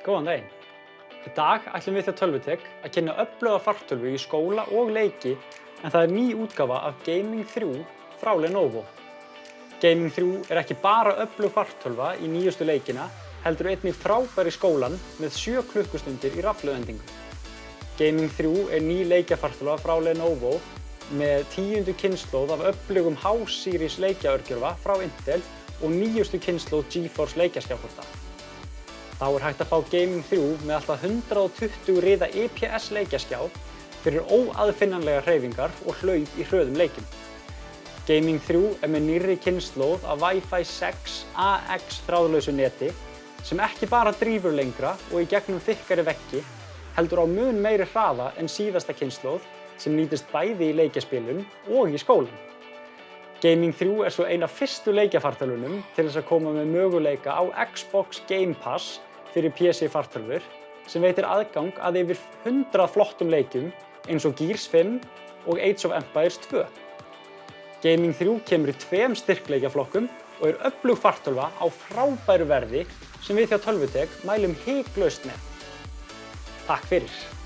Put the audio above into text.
Góðan daginn. Í dag ætlum við hjá Tölvutek að kynna öfluga fartölvu í skóla og leiki en það er ný útgáfa af Gaming 3 frá Lenovo. Gaming 3 er ekki bara öflug fartölva í nýjustu leikina, heldur einnig frábær í skólan með 7 klukkustundir í rafhlöðendingu. Gaming 3 er ný leikjafartölva frá Lenovo með 10. kynslóð af öflugum H-series leikjaörgjörfa frá Intel og nýjustu kynslóð GeForce leikjaskjákorta. Þá er hægt að fá Gaming 3 með alltaf 120 riða IPS leikjaskjá fyrir óaðfinnanlegar hreyfingar og hlaup í hröðum leikjum. Gaming 3 er með nýrri kynslóð af Wi-Fi 6 AX þráðlausu neti sem ekki bara drífur lengra og í gegnum þykkari veggi, heldur á mun meiri hraða en síðasta kynslóð sem nýtist bæði í leikjaspilum og í skólanum. Gaming 3 er svo ein af fyrstu leikjafartölvunum til þess að koma með möguleika á Xbox Game Pass fyrir PC-fartölvur sem veitir aðgang að yfir 100 flottum leikjum eins og Gears 5 og Age of Empires 2. Gaming 3 kemur í 2 styrkleikjaflokkum og er öflug fartölva á frábæru verði sem við hjá Tölvutek mælum hiklaust með. Takk fyrir!